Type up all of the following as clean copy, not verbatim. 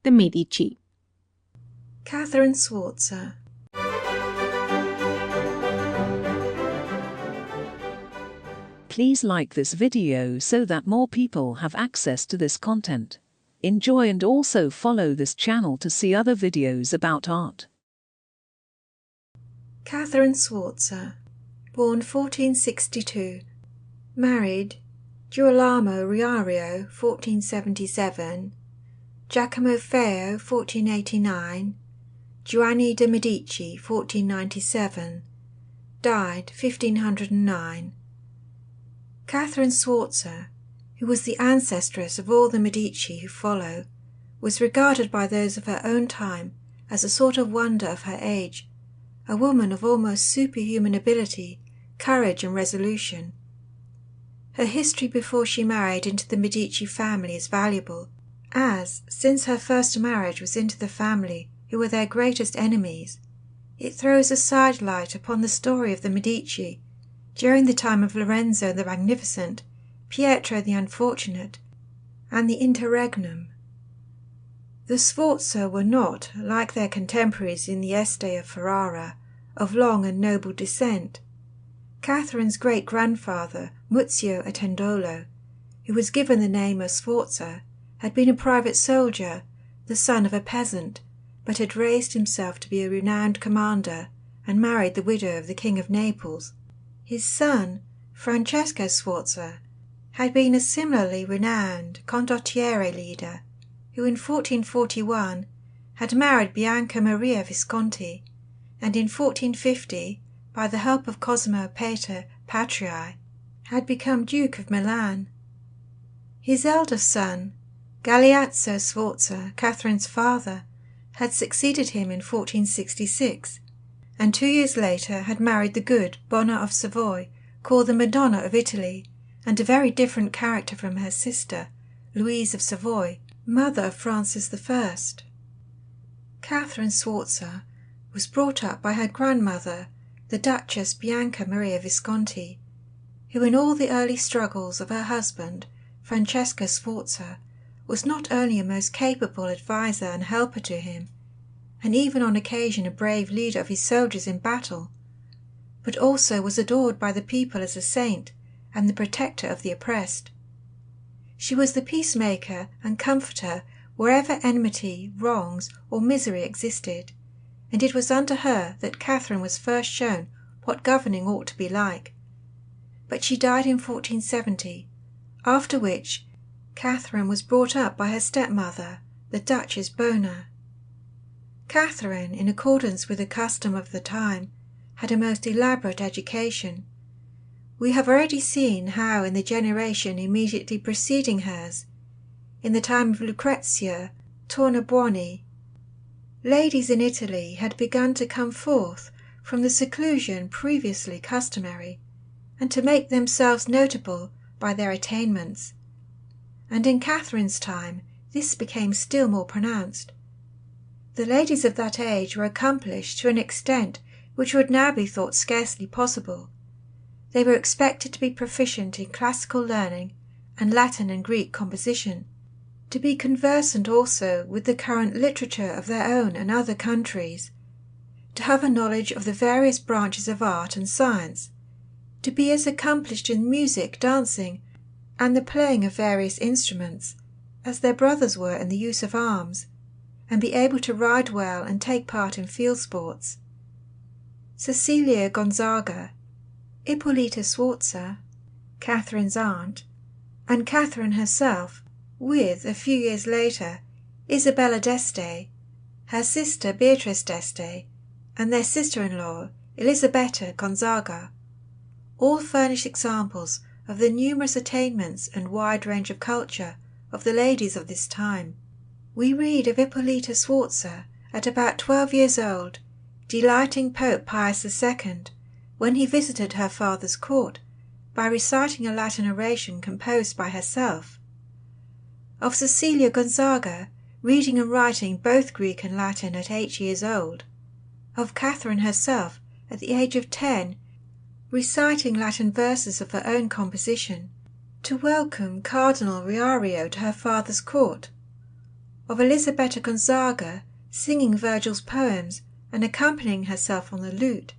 the Medici. Caterina Sforza. Please like this video so that more people have access to this content. Enjoy and also follow this channel to see other videos about art. Caterina Sforza, born 1462, married Girolamo Riario 1477, Giacomo Feo 1489, Giovanni de' Medici 1497, died 1509. Caterina Sforza, who was the ancestress of all the Medici who follow, was regarded by those of her own time as a sort of wonder of her age, a woman of almost superhuman ability, courage and resolution. Her history before she married into the Medici family is valuable, as, since her first marriage was into the family who were their greatest enemies, it throws a sidelight upon the story of the Medici during the time of Lorenzo the Magnificent, Pietro the Unfortunate, and the Interregnum. The Sforza were not, like their contemporaries in the Este of Ferrara, of long and noble descent. Catherine's great-grandfather, Muzio Attendolo, who was given the name of Sforza, had been a private soldier, the son of a peasant, but had raised himself to be a renowned commander and married the widow of the King of Naples. His son, Francesco Sforza, had been a similarly renowned condottieri leader, who in 1441 had married Bianca Maria Visconti, and in 1450, by the help of Cosimo Pater Patrii, had become Duke of Milan. His eldest son, Galeazzo Sforza, Catherine's father, had succeeded him in 1466, and 2 years later had married the good Bona of Savoy, called the Madonna of Italy, and a very different character from her sister, Louise of Savoy, mother of Francis I. Caterina Sforza was brought up by her grandmother, the Duchess Bianca Maria Visconti, who in all the early struggles of her husband, Francesco Sforza, was not only a most capable adviser and helper to him, and even on occasion a brave leader of his soldiers in battle, but also was adored by the people as a saint and the protector of the oppressed. She was the peacemaker and comforter wherever enmity, wrongs, or misery existed, and it was under her that Catherine was first shown what governing ought to be like. But she died in 1470, after which Catherine was brought up by her stepmother, the Duchess Bona. Catherine, in accordance with the custom of the time, had a most elaborate education. We have already seen how in the generation immediately preceding hers, in the time of Lucrezia Tornabuoni, ladies in Italy had begun to come forth from the seclusion previously customary, and to make themselves notable by their attainments. And in Catherine's time this became still more pronounced. The ladies of that age were accomplished to an extent which would now be thought scarcely possible. They were expected to be proficient in classical learning and Latin and Greek composition, to be conversant also with the current literature of their own and other countries, to have a knowledge of the various branches of art and science, to be as accomplished in music, dancing, and the playing of various instruments as their brothers were in the use of arms, and be able to ride well and take part in field sports. Cecilia Gonzaga, Ippolita Sforza, Catherine's aunt, and Catherine herself, with, a few years later, Isabella d'Este, her sister Beatrice d'Este, and their sister-in-law Elisabetta Gonzaga, all furnish examples of the numerous attainments and wide range of culture of the ladies of this time. We read of Ippolita Sforza, at about 12 years old, delighting Pope Pius II, when he visited her father's court, by reciting a Latin oration composed by herself. Of Cecilia Gonzaga, reading and writing both Greek and Latin at 8 years old. Of Catherine herself, at the age of 10, reciting Latin verses of her own composition, to welcome Cardinal Riario to her father's court. of Elisabetta Gonzaga singing Virgil's poems and accompanying herself on the lute,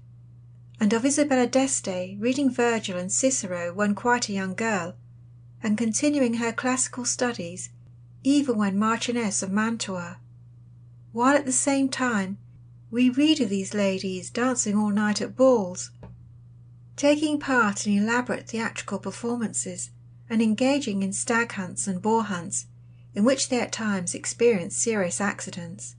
and of Isabella d'Este reading Virgil and Cicero when quite a young girl, and continuing her classical studies even when Marchioness of Mantua, while at the same time we read of these ladies dancing all night at balls, taking part in elaborate theatrical performances, and engaging in stag hunts and boar hunts, in which they at times experienced serious accidents.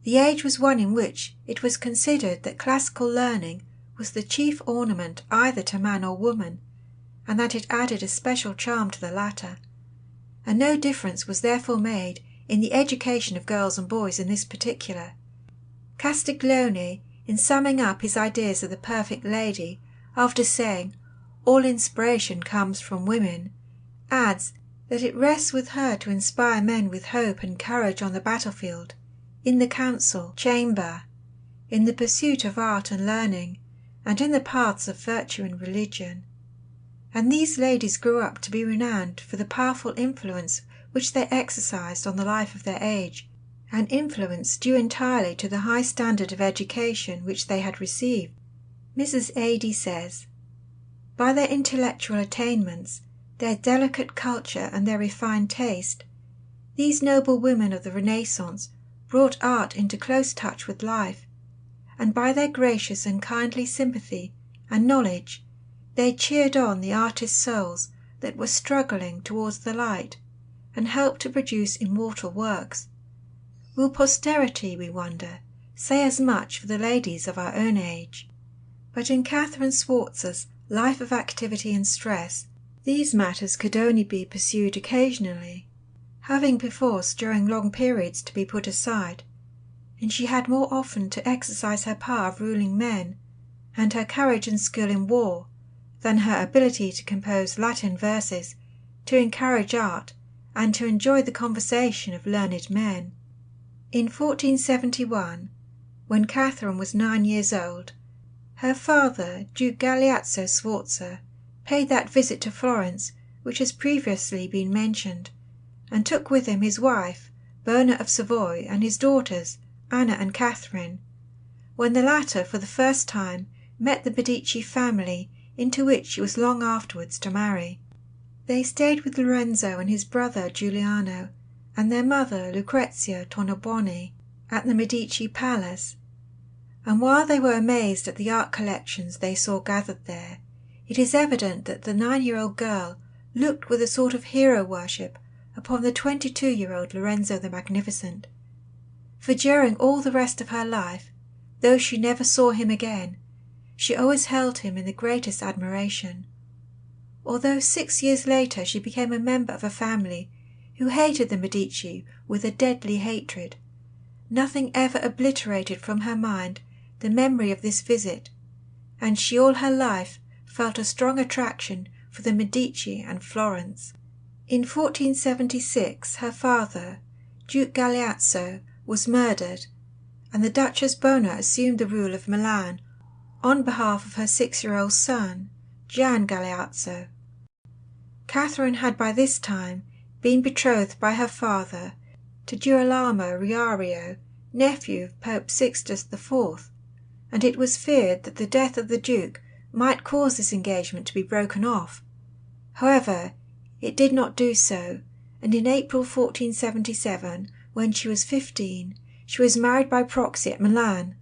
The age was one in which it was considered that classical learning was the chief ornament either to man or woman, and that it added a special charm to the latter, and no difference was therefore made in the education of girls and boys in this particular. Castiglione, in summing up his ideas of the perfect lady, after saying, "All inspiration comes from women," adds that it rests with her to inspire men with hope and courage on the battlefield, in the council chamber, in the pursuit of art and learning, and in the paths of virtue and religion. And these ladies grew up to be renowned for the powerful influence which they exercised on the life of their age, an influence due entirely to the high standard of education which they had received. Mrs. Adey says, "By their intellectual attainments, their delicate culture and their refined taste, these noble women of the Renaissance brought art into close touch with life, and by their gracious and kindly sympathy and knowledge they cheered on the artist souls that were struggling towards the light, and helped to produce immortal works. Will posterity, we wonder, say as much for the ladies of our own age?" But in Caterina Sforza's life of activity and stress, these matters could only be pursued occasionally, having perforce during long periods to be put aside, and she had more often to exercise her power of ruling men, and her courage and skill in war, than her ability to compose Latin verses, to encourage art, and to enjoy the conversation of learned men. In 1471, when Catherine was 9 years old, her father, Duke Galeazzo Sforza, paid that visit to Florence which has previously been mentioned, and took with him his wife, Berna of Savoy, and his daughters, Anna and Catherine, when the latter for the first time met the Medici family into which she was long afterwards to marry. They stayed with Lorenzo and his brother Giuliano, and their mother Lucrezia Tornabuoni, at the Medici Palace, and while they were amazed at the art collections they saw gathered there, it is evident that the 9-year-old girl looked with a sort of hero worship upon the 22-year-old Lorenzo the Magnificent, for during all the rest of her life, though she never saw him again, she always held him in the greatest admiration. Although 6 years later she became a member of a family who hated the Medici with a deadly hatred, nothing ever obliterated from her mind the memory of this visit, and she all her life felt a strong attraction for the Medici and Florence. In 1476 her father, Duke Galeazzo, was murdered, and the Duchess Bona assumed the rule of Milan on behalf of her 6-year-old son, Gian Galeazzo. Catherine had by this time been betrothed by her father to Girolamo Riario, nephew of Pope Sixtus IV, and it was feared that the death of the Duke might cause this engagement to be broken off. However, it did not do so, and in April 1477, when she was 15, she was married by proxy at Milan,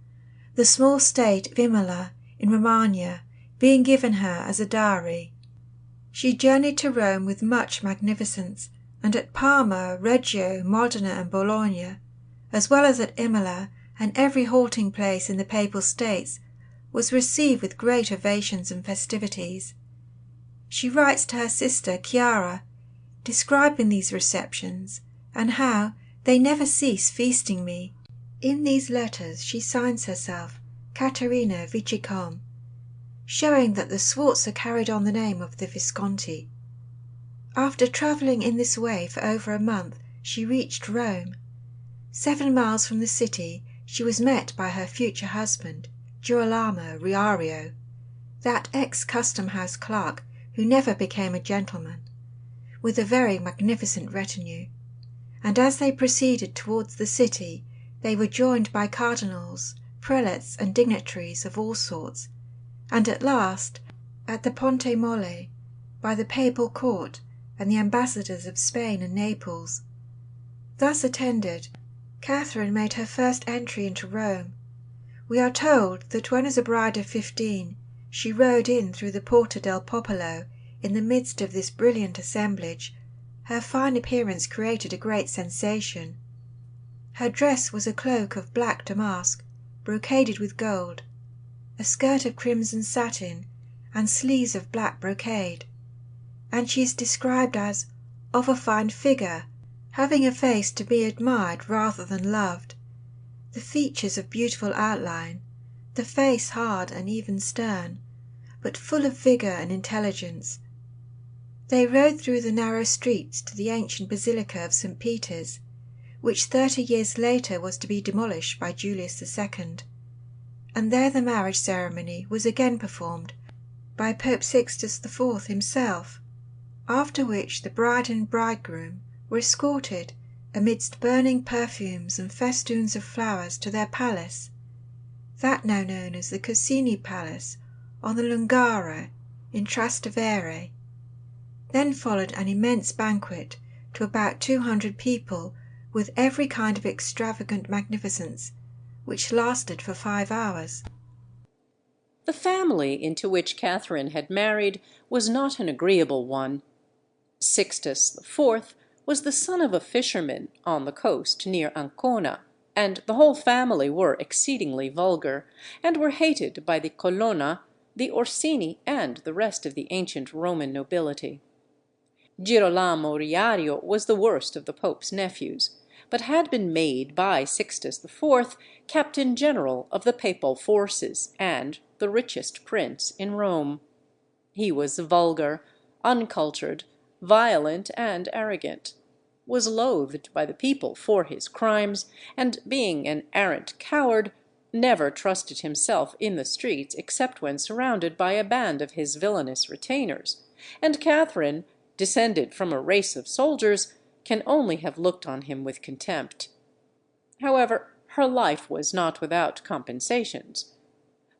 the small state of Imola in Romagna being given her as a dowry. She journeyed to Rome with much magnificence, and at Parma, Reggio, Modena and Bologna, as well as at Imola and every halting place in the Papal States, was received with great ovations and festivities. She writes to her sister Chiara, describing these receptions, and how they never cease feasting me. In these letters she signs herself Caterina Vicicom, showing that the Sforza carried on the name of the Visconti. After travelling in this way for over a month, she reached Rome. 7 miles from the city she was met by her future husband, Girolamo Riario, that ex-custom house clerk who never became a gentleman, with a very magnificent retinue, and as they proceeded towards the city they were joined by cardinals, prelates, and dignitaries of all sorts, and at last, at the Ponte Molle, by the papal court and the ambassadors of Spain and Naples. Thus attended, Catherine made her first entry into Rome. We are told that when as a bride of 15 she rode in through the Porta del Popolo in the midst of this brilliant assemblage, her fine appearance created a great sensation. Her dress was a cloak of black damask, brocaded with gold, a skirt of crimson satin, and sleeves of black brocade, and she is described as of a fine figure, having a face to be admired rather than loved, the features of beautiful outline, the face hard and even stern, but full of vigour and intelligence. They rode through the narrow streets to the ancient Basilica of St. Peter's, which 30 years later was to be demolished by Julius II, and there the marriage ceremony was again performed by Pope Sixtus IV himself, after which the bride and bridegroom were escorted amidst burning perfumes and festoons of flowers to their palace, that now known as the Corsini Palace on the Lungara in Trastevere. Then followed an immense banquet to about 200 people, with every kind of extravagant magnificence, which lasted for 5 hours. The family into which Catherine had married was not an agreeable one. Sixtus IV was the son of a fisherman on the coast near Ancona, and the whole family were exceedingly vulgar, and were hated by the Colonna, the Orsini, and the rest of the ancient Roman nobility. Girolamo Riario was the worst of the Pope's nephews, but had been made by Sixtus IV captain general of the papal forces and the richest prince in Rome. He was vulgar, uncultured, violent, and arrogant, was loathed by the people for his crimes, and, being an arrant coward, never trusted himself in the streets except when surrounded by a band of his villainous retainers, and Catherine, descended from a race of soldiers, can only have looked on him with contempt. However, her life was not without compensations.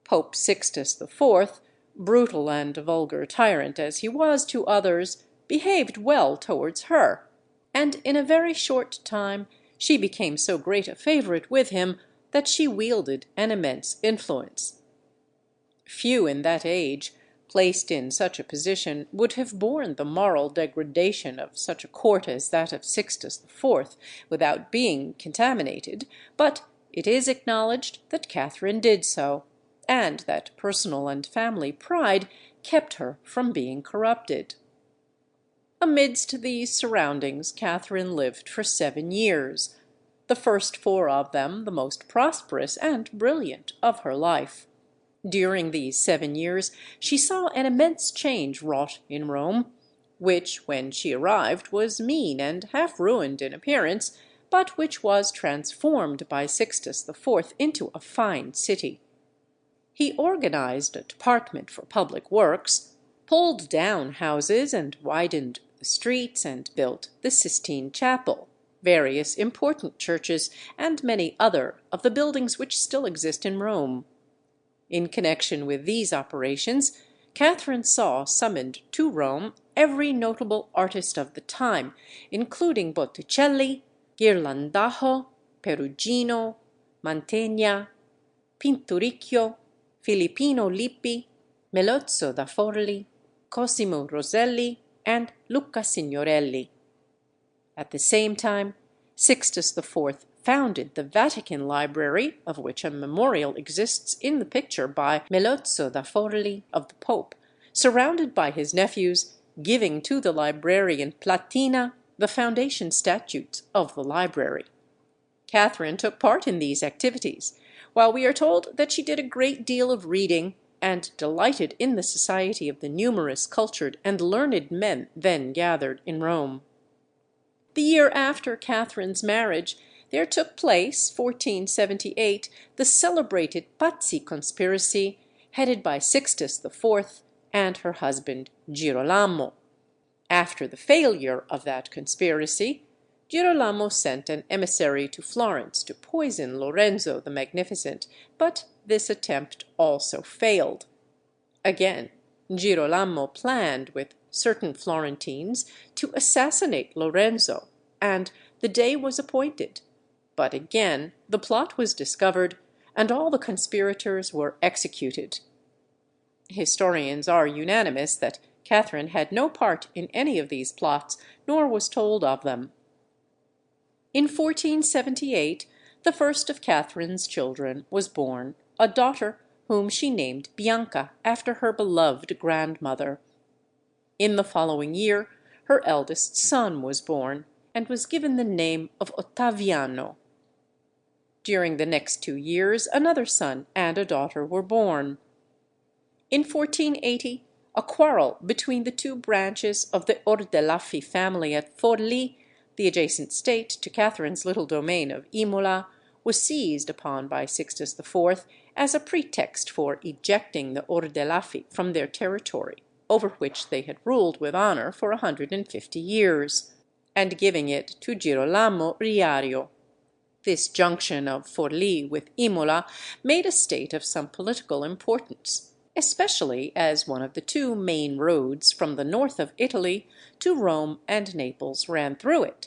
Pope Sixtus IV, brutal and vulgar tyrant as he was to others, behaved well towards her, and in a very short time she became so great a favourite with him that she wielded an immense influence. Few in that age, placed in such a position, would have borne the moral degradation of such a court as that of Sixtus IV without being contaminated, but it is acknowledged that Catherine did so, and that personal and family pride kept her from being corrupted. Amidst these surroundings Catherine lived for 7 years, the first 4 of them the most prosperous and brilliant of her life. During these 7 years she saw an immense change wrought in Rome, which, when she arrived, was mean and half ruined in appearance, but which was transformed by Sixtus IV into a fine city. He organized a department for public works, pulled down houses and widened the streets, and built the Sistine Chapel, various important churches, and many other of the buildings which still exist in Rome. In connection with these operations, Catherine saw summoned to Rome every notable artist of the time, including Botticelli, Ghirlandajo, Perugino, Mantegna, Pinturicchio, Filippino Lippi, Melozzo da Forlì, Cosimo Rosselli, and Luca Signorelli. At the same time, Sixtus IV founded the Vatican Library, of which a memorial exists in the picture by Melozzo da Forlì of the Pope, surrounded by his nephews, giving to the librarian Platina the foundation statutes of the library. Catherine took part in these activities, while we are told that she did a great deal of reading, and delighted in the society of the numerous cultured and learned men then gathered in Rome. The year after Catherine's marriage there took place, 1478, the celebrated Pazzi conspiracy, headed by Sixtus IV and her husband Girolamo. After the failure of that conspiracy, Girolamo sent an emissary to Florence to poison Lorenzo the Magnificent, but this attempt also failed. Again, Girolamo planned with certain Florentines to assassinate Lorenzo, and the day was appointed. But again the plot was discovered, and all the conspirators were executed. Historians are unanimous that Catherine had no part in any of these plots, nor was told of them. In 1478, the first of Catherine's children was born, a daughter whom she named Bianca after her beloved grandmother. In the following year, her eldest son was born, and was given the name of Ottaviano. During the next 2 years, another son and a daughter were born. In 1480, a quarrel between the two branches of the Ordelaffi family at Forlì, the adjacent state to Catherine's little domain of Imola, was seized upon by Sixtus IV as a pretext for ejecting the Ordelaffi from their territory, over which they had ruled with honor for 150 years, and giving it to Girolamo Riario. This junction of Forlì with Imola made a state of some political importance, especially as one of the two main roads from the north of Italy to Rome and Naples ran through it.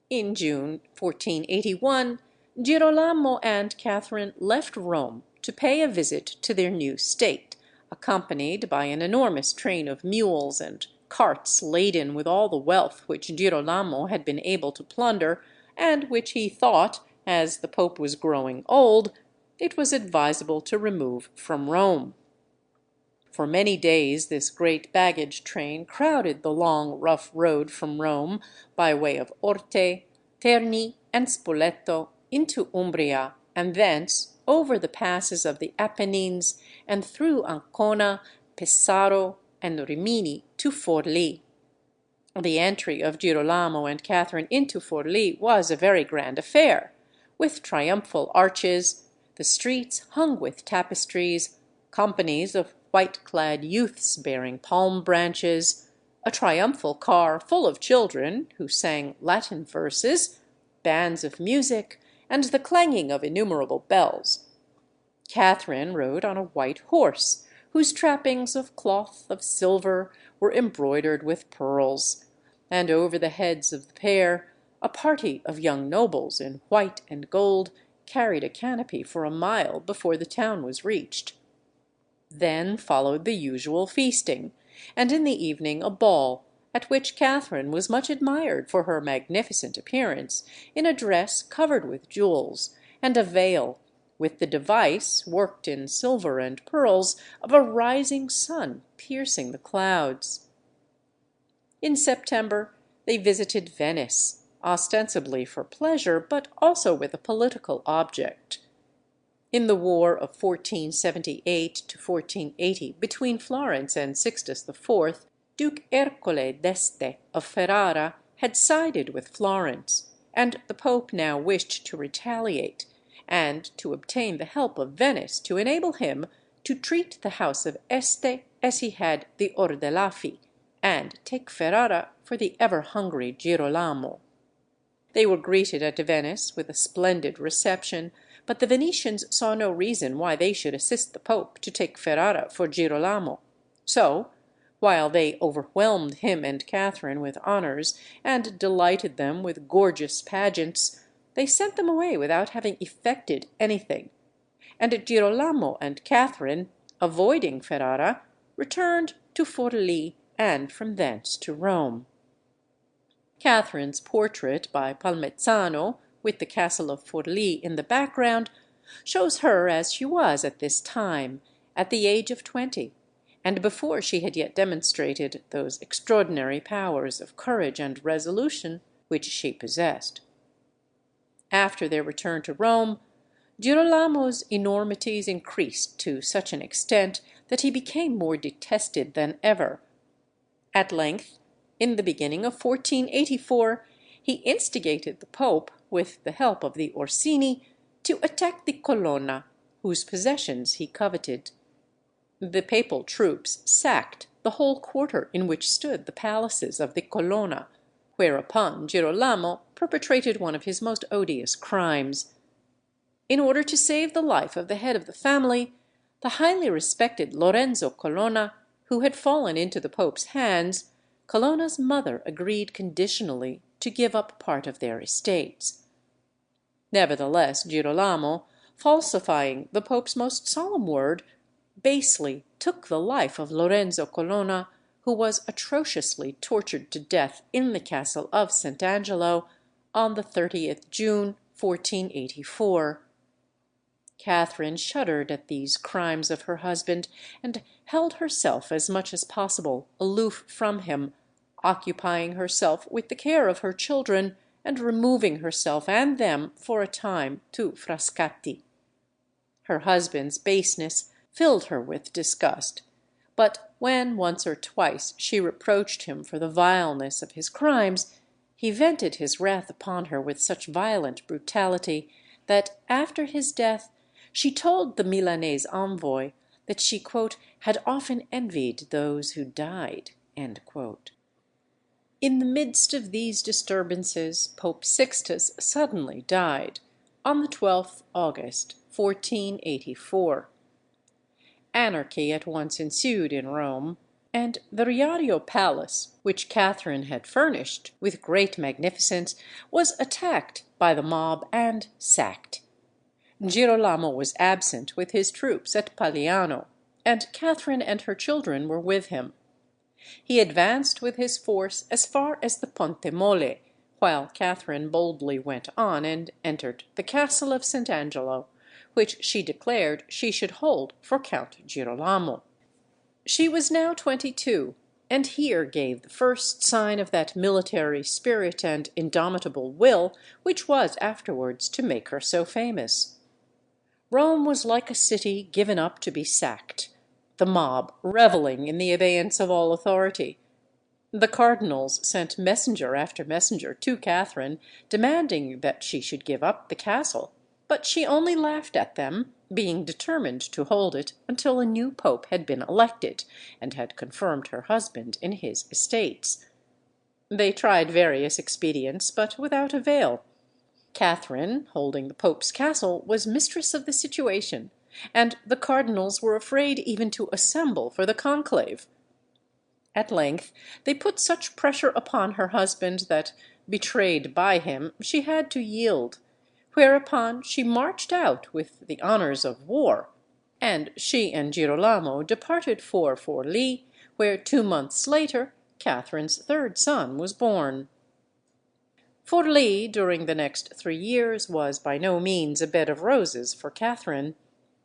In June 1481, Girolamo and Catherine left Rome to pay a visit to their new state, accompanied by an enormous train of mules and carts laden with all the wealth which Girolamo had been able to plunder, and which he thought, as the Pope was growing old, it was advisable to remove from Rome. For many days this great baggage train crowded the long, rough road from Rome by way of Orte, Terni, and Spoleto into Umbria, and thence over the passes of the Apennines and through Ancona, Pesaro, and Rimini to Forlì. The entry of Girolamo and Catherine into Forlì was a very grand affair, with triumphal arches, the streets hung with tapestries, companies of white-clad youths bearing palm branches, a triumphal car full of children who sang Latin verses, bands of music, and the clanging of innumerable bells. Catherine rode on a white horse, whose trappings of cloth of silver were embroidered with pearls, and over the heads of the pair a party of young nobles in white and gold carried a canopy for a mile before the town was reached. Then followed the usual feasting, and in the evening a ball, at which Catherine was much admired for her magnificent appearance, in a dress covered with jewels, and a veil, with the device, worked in silver and pearls, of a rising sun piercing the clouds. In September they visited Venice, ostensibly for pleasure, but also with a political object. In the war of 1478 to 1480 between Florence and Sixtus IV, Duke Ercole d'Este of Ferrara had sided with Florence, and the Pope now wished to retaliate, and to obtain the help of Venice to enable him to treat the house of Este as he had the Ordelaffi, and take Ferrara for the ever-hungry Girolamo. They were greeted at Venice with a splendid reception, but the Venetians saw no reason why they should assist the Pope to take Ferrara for Girolamo. So, while they overwhelmed him and Catherine with honours, and delighted them with gorgeous pageants, they sent them away without having effected anything, and Girolamo and Catherine, avoiding Ferrara, returned to Forlì, and from thence to Rome. Catherine's portrait by Palmezzano, with the castle of Forlì in the background, shows her as she was at this time, at the age of 20, and before she had yet demonstrated those extraordinary powers of courage and resolution which she possessed. After their return to Rome, Girolamo's enormities increased to such an extent that he became more detested than ever. At length, in the beginning of 1484, he instigated the Pope, with the help of the Orsini, to attack the Colonna, whose possessions he coveted. The papal troops sacked the whole quarter in which stood the palaces of the Colonna, whereupon Girolamo perpetrated one of his most odious crimes. In order to save the life of the head of the family, the highly respected Lorenzo Colonna, who had fallen into the Pope's hands, Colonna's mother agreed conditionally to give up part of their estates. Nevertheless, Girolamo, falsifying the Pope's most solemn word, basely took the life of Lorenzo Colonna, who was atrociously tortured to death in the castle of St. Angelo on the 30th June, 1484. Catherine shuddered at these crimes of her husband, and held herself as much as possible aloof from him, occupying herself with the care of her children, and removing herself and them for a time to Frascati. Her husband's baseness filled her with disgust, but when once or twice she reproached him for the vileness of his crimes, he vented his wrath upon her with such violent brutality that, after his death, she told the Milanese envoy that she, "had often envied those who died." In the midst of these disturbances, Pope Sixtus suddenly died, on the 12th August, 1484. Anarchy at once ensued in Rome, and the Riario palace, which Catherine had furnished with great magnificence, was attacked by the mob and sacked. Girolamo was absent with his troops at Pagliano, and Catherine and her children were with him. He advanced with his force as far as the Ponte Molle, while Catherine boldly went on and entered the castle of St. Angelo, which she declared she should hold for Count Girolamo. She was now 22, and here gave the first sign of that military spirit and indomitable will which was afterwards to make her so famous. Rome was like a city given up to be sacked, the mob revelling in the abeyance of all authority. The cardinals sent messenger after messenger to Catherine, demanding that she should give up the castle, but she only laughed at them, being determined to hold it until a new pope had been elected, and had confirmed her husband in his estates. They tried various expedients, but without avail. Catherine, holding the pope's castle, was mistress of the situation, and the cardinals were afraid even to assemble for the conclave. At length they put such pressure upon her husband that, betrayed by him, she had to yield, whereupon she marched out with the honours of war, and she and Girolamo departed for Forlì, where 2 months later Catherine's third son was born. Forlì, during the next 3 years, was by no means a bed of roses for Catherine.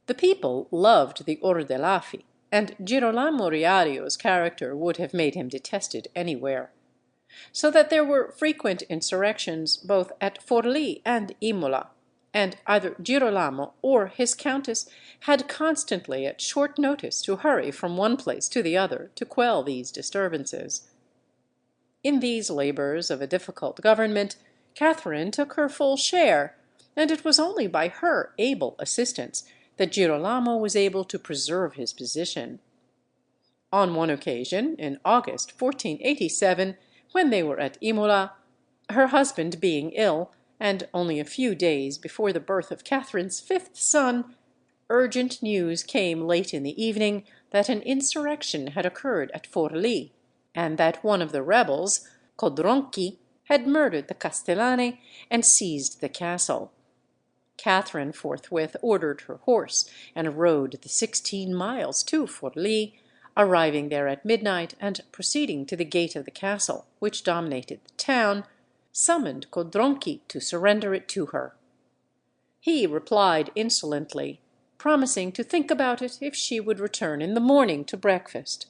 The people loved the Ordelaffi, and Girolamo Riario's character would have made him detested anywhere. So that there were frequent insurrections both at Forlì and Imola, and either Girolamo or his Countess had constantly at short notice to hurry from one place to the other to quell these disturbances. In these labours of a difficult government, Catherine took her full share, and it was only by her able assistance that Girolamo was able to preserve his position. On one occasion, in August 1487, when they were at Imola, her husband being ill, and only a few days before the birth of Catherine's 5th son, urgent news came late in the evening that an insurrection had occurred at Forlì, and that one of the rebels, Codronchi, had murdered the Castellani and seized the castle. Catherine forthwith ordered her horse and rode the 16 miles to Forlì, arriving there at midnight, and proceeding to the gate of the castle, which dominated the town, summoned Codronchi to surrender it to her. He replied insolently, promising to think about it if she would return in the morning to breakfast.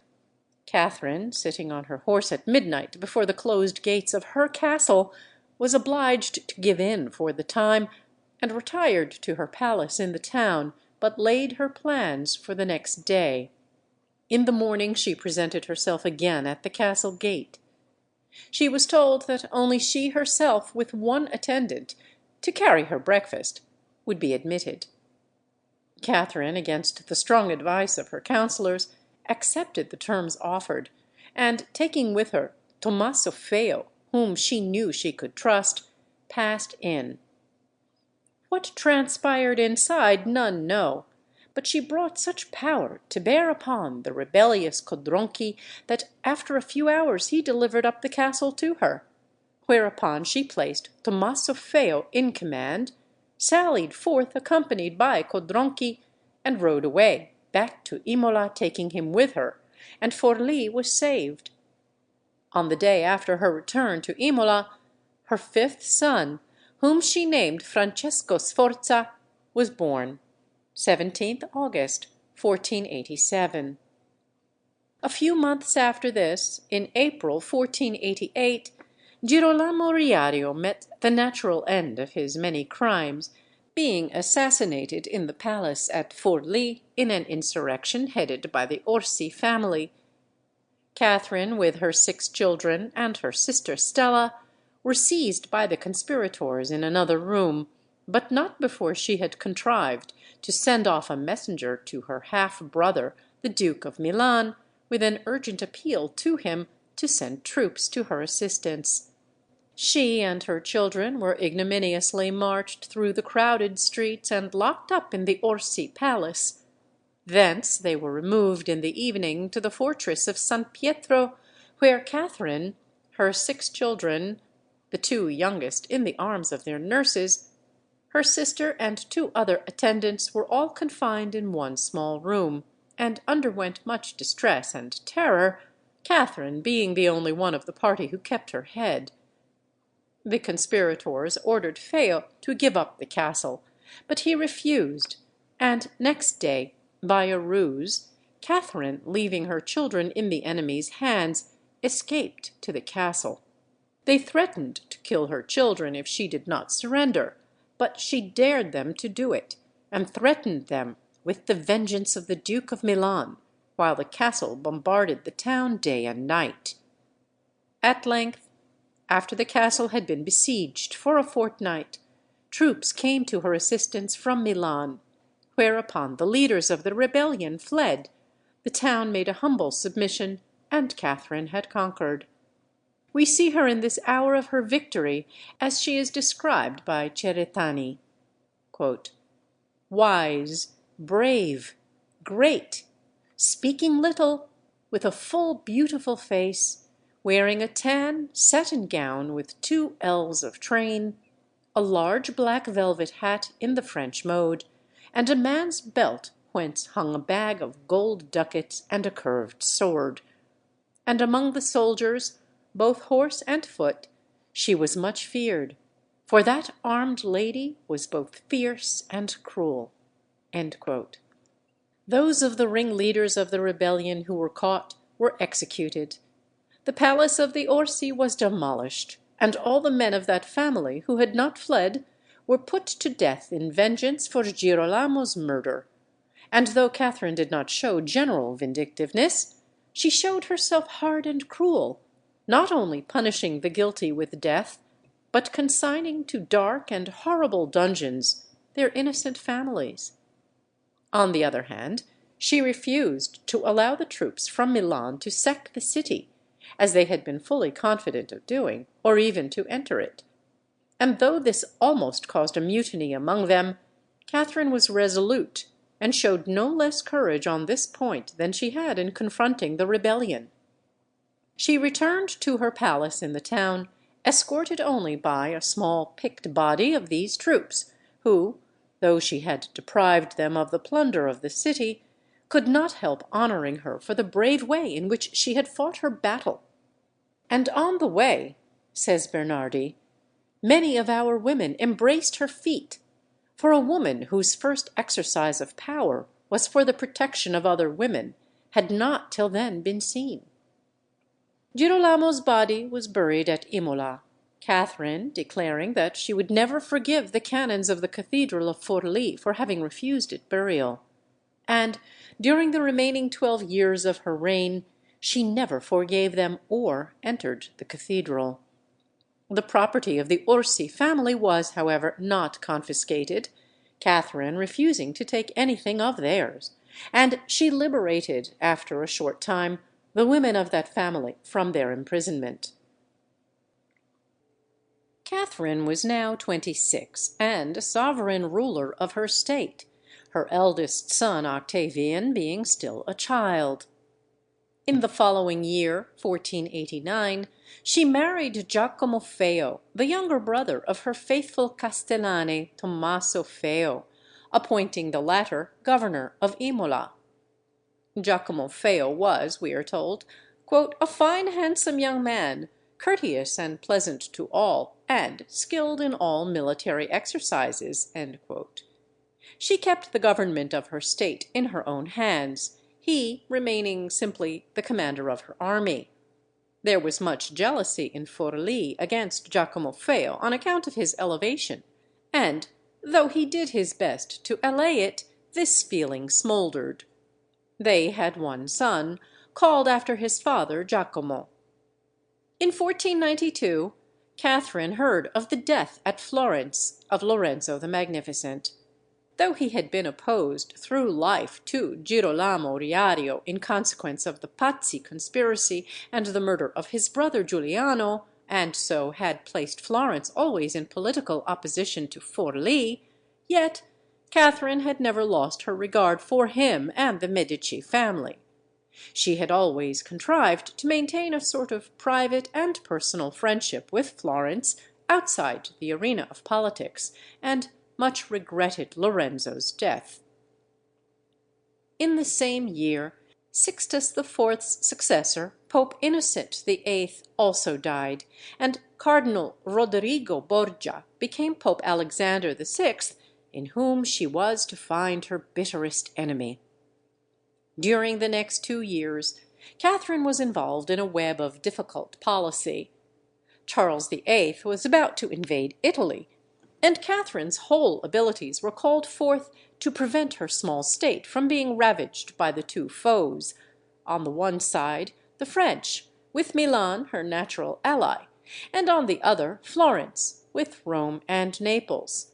Catherine, sitting on her horse at midnight before the closed gates of her castle, was obliged to give in for the time, and retired to her palace in the town, but laid her plans for the next day. In the morning she presented herself again at the castle gate. She was told that only she herself, with one attendant, to carry her breakfast, would be admitted. Catherine, against the strong advice of her counsellors, accepted the terms offered, and taking with her Tommaso Feo, whom she knew she could trust, passed in. What transpired inside none know, but she brought such power to bear upon the rebellious Codronchi that after a few hours he delivered up the castle to her, whereupon she placed Tommaso Feo in command, sallied forth accompanied by Codronchi, and rode away back to Imola, taking him with her, and Forlì was saved. On the day after her return to Imola, her fifth son, whom she named Francesco Sforza, was born, 17th August, 1487. A few months after this, in April 1488, Girolamo Riario met the natural end of his many crimes, being assassinated in the palace at Forlì in an insurrection headed by the Orsi family. Catherine, with her 6 children and her sister Stella, were seized by the conspirators in another room, but not before she had contrived to send off a messenger to her half-brother, the Duke of Milan, with an urgent appeal to him to send troops to her assistance. She and her children were ignominiously marched through the crowded streets and locked up in the Orsi palace. Thence they were removed in the evening to the fortress of San Pietro, where Catherine, her 6 children, the 2 youngest in the arms of their nurses, her sister and 2 other attendants were all confined in one small room, and underwent much distress and terror, Catherine being the only one of the party who kept her head. The conspirators ordered Feo to give up the castle, but he refused, and next day, by a ruse, Catherine, leaving her children in the enemy's hands, escaped to the castle. They threatened to kill her children if she did not surrender, but she dared them to do it, and threatened them with the vengeance of the Duke of Milan, while the castle bombarded the town day and night. At length, after the castle had been besieged for a fortnight, troops came to her assistance from Milan, whereupon the leaders of the rebellion fled, the town made a humble submission, and Catherine had conquered. We see her in this hour of her victory as she is described by Ceretani. "Wise, brave, great, speaking little, with a full beautiful face, wearing a tan satin gown with 2 ells of train, a large black velvet hat in the French mode, and a man's belt whence hung a bag of gold ducats and a curved sword. And among the soldiers, both horse and foot, she was much feared, for that armed lady was both fierce and cruel." Those of the ringleaders of the rebellion who were caught were executed. The palace of the Orsi was demolished, and all the men of that family who had not fled were put to death in vengeance for Girolamo's murder. And though Catherine did not show general vindictiveness, she showed herself hard and cruel, not only punishing the guilty with death, but consigning to dark and horrible dungeons their innocent families. On the other hand, she refused to allow the troops from Milan to sack the city, as they had been fully confident of doing, or even to enter it. And though this almost caused a mutiny among them, Catherine was resolute, and showed no less courage on this point than she had in confronting the rebellion. She returned to her palace in the town, escorted only by a small picked body of these troops, who, though she had deprived them of the plunder of the city, could not help honouring her for the brave way in which she had fought her battle. "And on the way," says Bernardi, "many of our women embraced her feet, for a woman whose first exercise of power was for the protection of other women had not till then been seen." Girolamo's body was buried at Imola, Catherine declaring that she would never forgive the canons of the Cathedral of Forlì for having refused it burial. And during the remaining 12 years of her reign, she never forgave them or entered the cathedral. The property of the Orsi family was, however, not confiscated, Catherine refusing to take anything of theirs, and she liberated, after a short time, the women of that family from their imprisonment. Catherine was now 26 and sovereign ruler of her state, her eldest son Octavian being still a child. In the following year, 1489, she married Giacomo Feo, the younger brother of her faithful Castellane Tommaso Feo, appointing the latter governor of Imola. Giacomo Feo was, we are told, quote, "a fine handsome young man, courteous and pleasant to all, and skilled in all military exercises." End quote. She kept the government of her state in her own hands, he remaining simply the commander of her army. There was much jealousy in Forlì against Giacomo Feo on account of his elevation, and, though he did his best to allay it, this feeling smouldered. They had one son, called after his father Giacomo. In 1492, Catherine heard of the death at Florence of Lorenzo the Magnificent. Though he had been opposed through life to Girolamo Riario in consequence of the Pazzi conspiracy and the murder of his brother Giuliano, and so had placed Florence always in political opposition to Forlì, yet Catherine had never lost her regard for him and the Medici family. She had always contrived to maintain a sort of private and personal friendship with Florence outside the arena of politics, and much regretted Lorenzo's death. In the same year, Sixtus IV's successor, Pope Innocent VIII, also died, and Cardinal Roderigo Borgia became Pope Alexander VI, in whom she was to find her bitterest enemy. During the next 2 years, Catherine was involved in a web of difficult policy. Charles VIII was about to invade Italy, and Catherine's whole abilities were called forth to prevent her small state from being ravaged by the two foes. On the one side, the French, with Milan, her natural ally, and on the other, Florence, with Rome and Naples.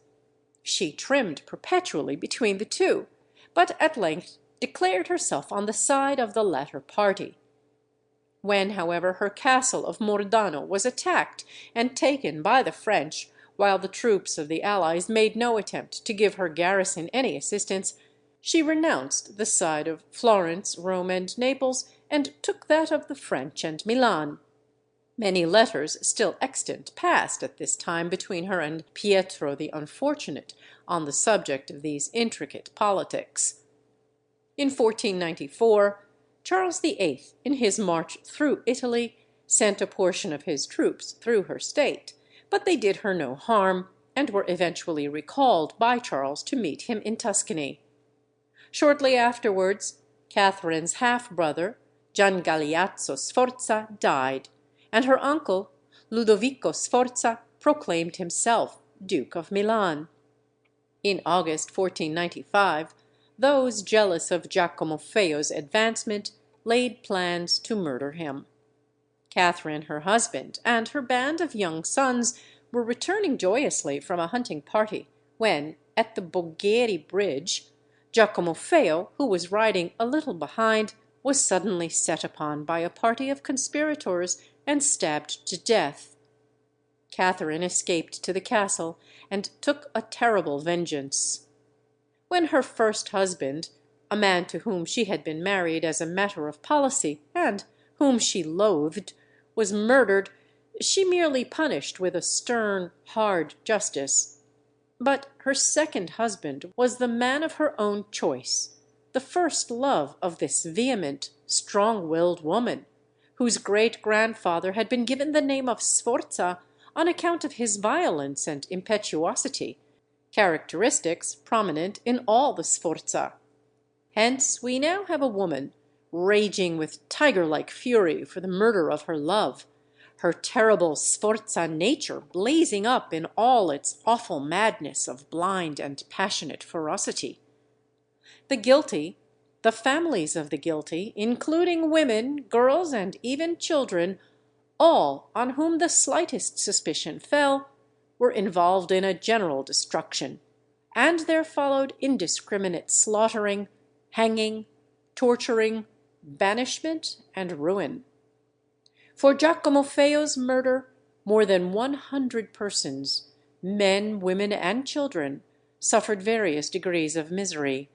She trimmed perpetually between the two, but at length declared herself on the side of the latter party. When, however, her castle of Mordano was attacked and taken by the French, while the troops of the allies made no attempt to give her garrison any assistance, she renounced the side of Florence, Rome, and Naples, and took that of the French and Milan. Many letters still extant passed at this time between her and Pietro the Unfortunate on the subject of these intricate politics. In 1494, Charles VIII, in his march through Italy, sent a portion of his troops through her state, but they did her no harm, and were eventually recalled by Charles to meet him in Tuscany. Shortly afterwards, Catherine's half-brother, Gian Galeazzo Sforza, died, and her uncle, Ludovico Sforza, proclaimed himself Duke of Milan. In August 1495, those jealous of Giacomo Feo's advancement laid plans to murder him. Catherine, her husband, and her band of young sons were returning joyously from a hunting party, when, at the Boghieri Bridge, Giacomo Feo, who was riding a little behind, was suddenly set upon by a party of conspirators and stabbed to death. Catherine escaped to the castle, and took a terrible vengeance. When her first husband, a man to whom she had been married as a matter of policy, and whom she loathed, was murdered, she merely punished with a stern, hard justice. But her second husband was the man of her own choice, the first love of this vehement, strong-willed woman, whose great-grandfather had been given the name of Sforza on account of his violence and impetuosity, characteristics prominent in all the Sforza. Hence we now have a woman raging with tiger-like fury for the murder of her love, her terrible Sforza nature blazing up in all its awful madness of blind and passionate ferocity. The guilty, the families of the guilty, including women, girls, and even children, all on whom the slightest suspicion fell, were involved in a general destruction, and there followed indiscriminate slaughtering, hanging, torturing, banishment, and ruin. For Giacomo Feo's murder, more than 100 persons, men, women, and children, suffered various degrees of misery,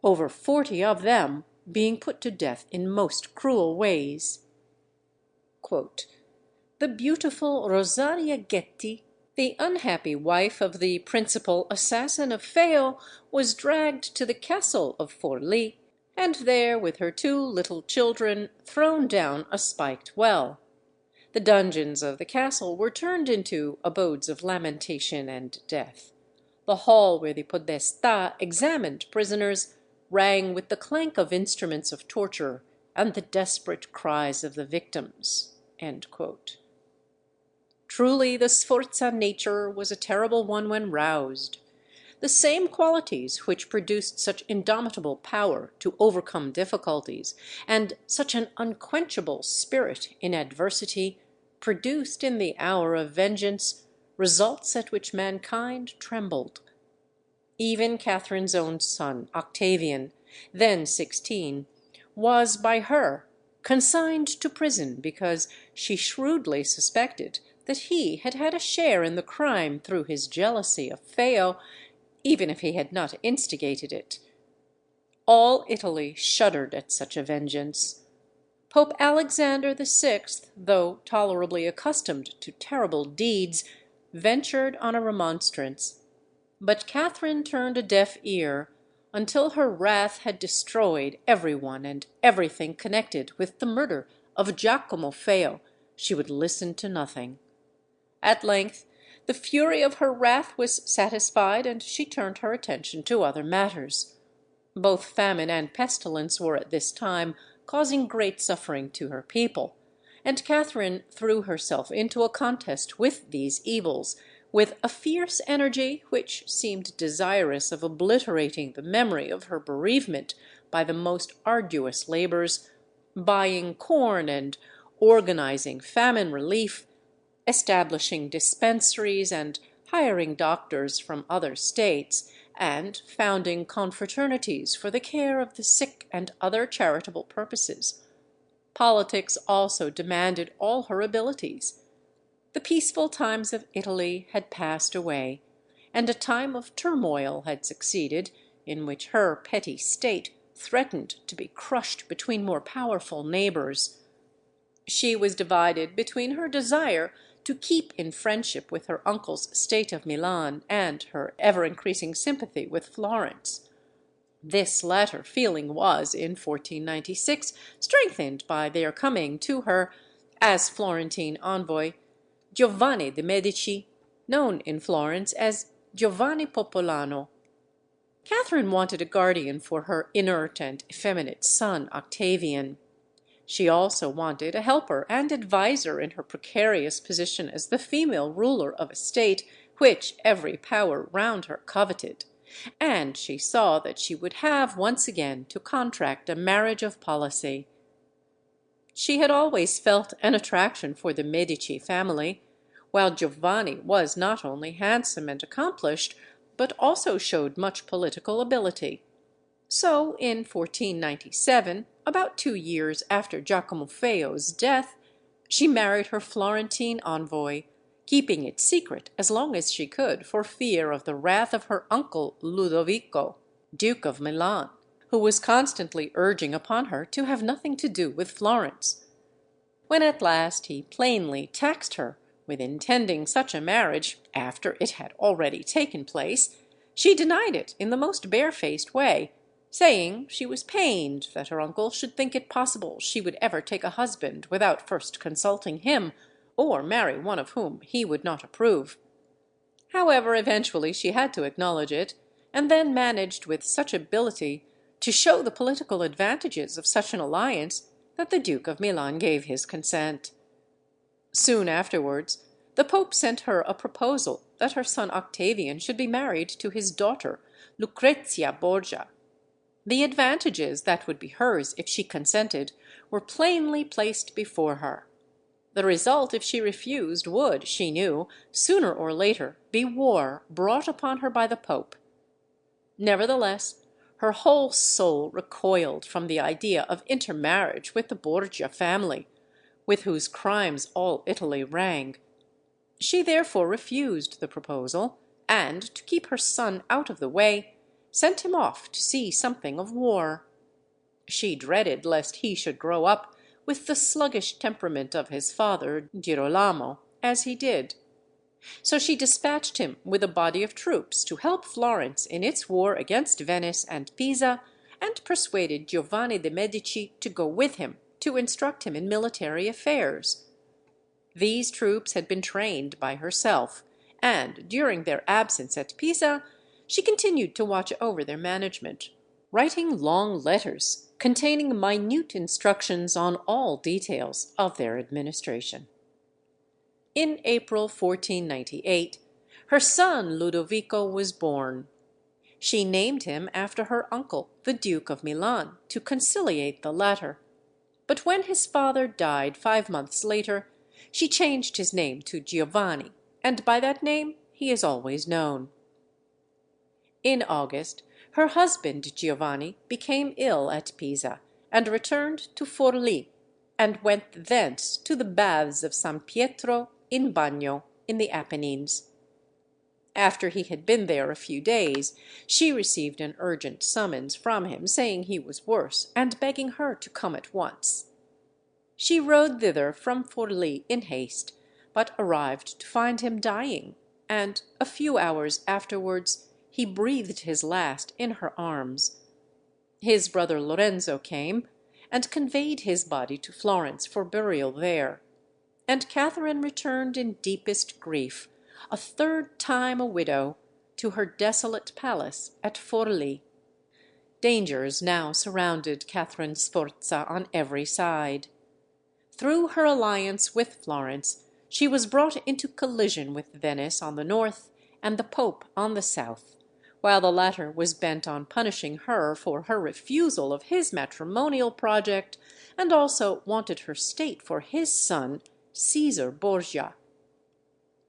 over 40 of them being put to death in most cruel ways. The beautiful Rosaria Ghetti, the unhappy wife of the principal assassin of Feo, was dragged to the castle of Forlì, and there, with her 2 little children, thrown down a spiked well. The dungeons of the castle were turned into abodes of lamentation and death. The hall where the podestà examined prisoners rang with the clank of instruments of torture and the desperate cries of the victims." Truly, the Sforza nature was a terrible one when roused. The same qualities which produced such indomitable power to overcome difficulties, and such an unquenchable spirit in adversity, produced in the hour of vengeance results at which mankind trembled. Even Catherine's own son, Octavian, then 16, was by her consigned to prison because she shrewdly suspected that he had had a share in the crime through his jealousy of Feo, even if he had not instigated it. All Italy shuddered at such a vengeance. Pope Alexander VI, though tolerably accustomed to terrible deeds, ventured on a remonstrance. But Catherine turned a deaf ear until her wrath had destroyed everyone and everything connected with the murder of Giacomo Feo. She would listen to nothing. At length the fury of her wrath was satisfied, and she turned her attention to other matters. Both famine and pestilence were at this time causing great suffering to her people, and Catherine threw herself into a contest with these evils, with a fierce energy which seemed desirous of obliterating the memory of her bereavement by the most arduous labors, buying corn and organizing famine relief, establishing dispensaries and hiring doctors from other states, and founding confraternities for the care of the sick and other charitable purposes. Politics also demanded all her abilities. The peaceful times of Italy had passed away, and a time of turmoil had succeeded, in which her petty state threatened to be crushed between more powerful neighbours. She was divided between her desire to keep in friendship with her uncle's state of Milan and her ever-increasing sympathy with Florence. This latter feeling was, in 1496, strengthened by their coming to her, as Florentine envoy, Giovanni de' Medici, known in Florence as Giovanni Popolano. Catherine wanted a guardian for her inert and effeminate son Octavian. She also wanted a helper and adviser in her precarious position as the female ruler of a state which every power round her coveted, and she saw that she would have once again to contract a marriage of policy. She had always felt an attraction for the Medici family, while Giovanni was not only handsome and accomplished, but also showed much political ability. So, in 1497, about 2 years after Giacomo Feo's death, she married her Florentine envoy, keeping it secret as long as she could for fear of the wrath of her uncle Ludovico, Duke of Milan, who was constantly urging upon her to have nothing to do with Florence. When at last he plainly taxed her with intending such a marriage after it had already taken place, she denied it in the most barefaced way, saying she was pained that her uncle should think it possible she would ever take a husband without first consulting him, or marry one of whom he would not approve. However, eventually she had to acknowledge it, and then managed with such ability to show the political advantages of such an alliance that the Duke of Milan gave his consent. Soon afterwards, the Pope sent her a proposal that her son Octavian should be married to his daughter, Lucrezia Borgia. The advantages that would be hers if she consented were plainly placed before her. The result, if she refused, would, she knew, sooner or later be war brought upon her by the Pope. Nevertheless, her whole soul recoiled from the idea of intermarriage with the Borgia family, with whose crimes all Italy rang. She therefore refused the proposal, and, to keep her son out of the way, sent him off to see something of war. She dreaded lest he should grow up with the sluggish temperament of his father, Girolamo, as he did. So she dispatched him with a body of troops to help Florence in its war against Venice and Pisa, and persuaded Giovanni de' Medici to go with him to instruct him in military affairs. These troops had been trained by herself, and during their absence at Pisa she continued to watch over their management, writing long letters containing minute instructions on all details of their administration. In April 1498, her son Ludovico was born. She named him after her uncle, the Duke of Milan, to conciliate the latter. But when his father died 5 months later, she changed his name to Giovanni, and by that name he is always known. In August, her husband Giovanni became ill at Pisa, and returned to Forlì, and went thence to the baths of San Pietro in Bagno, in the Apennines. After he had been there a few days, she received an urgent summons from him, saying he was worse, and begging her to come at once. She rode thither from Forlì in haste, but arrived to find him dying, and a few hours afterwards he breathed his last in her arms. His brother Lorenzo came, and conveyed his body to Florence for burial there, and Catherine returned in deepest grief, a third time a widow, to her desolate palace at Forlì. Dangers now surrounded Caterina Sforza on every side. Through her alliance with Florence, she was brought into collision with Venice on the north and the Pope on the south, while the latter was bent on punishing her for her refusal of his matrimonial project, and also wanted her state for his son, Caesar Borgia.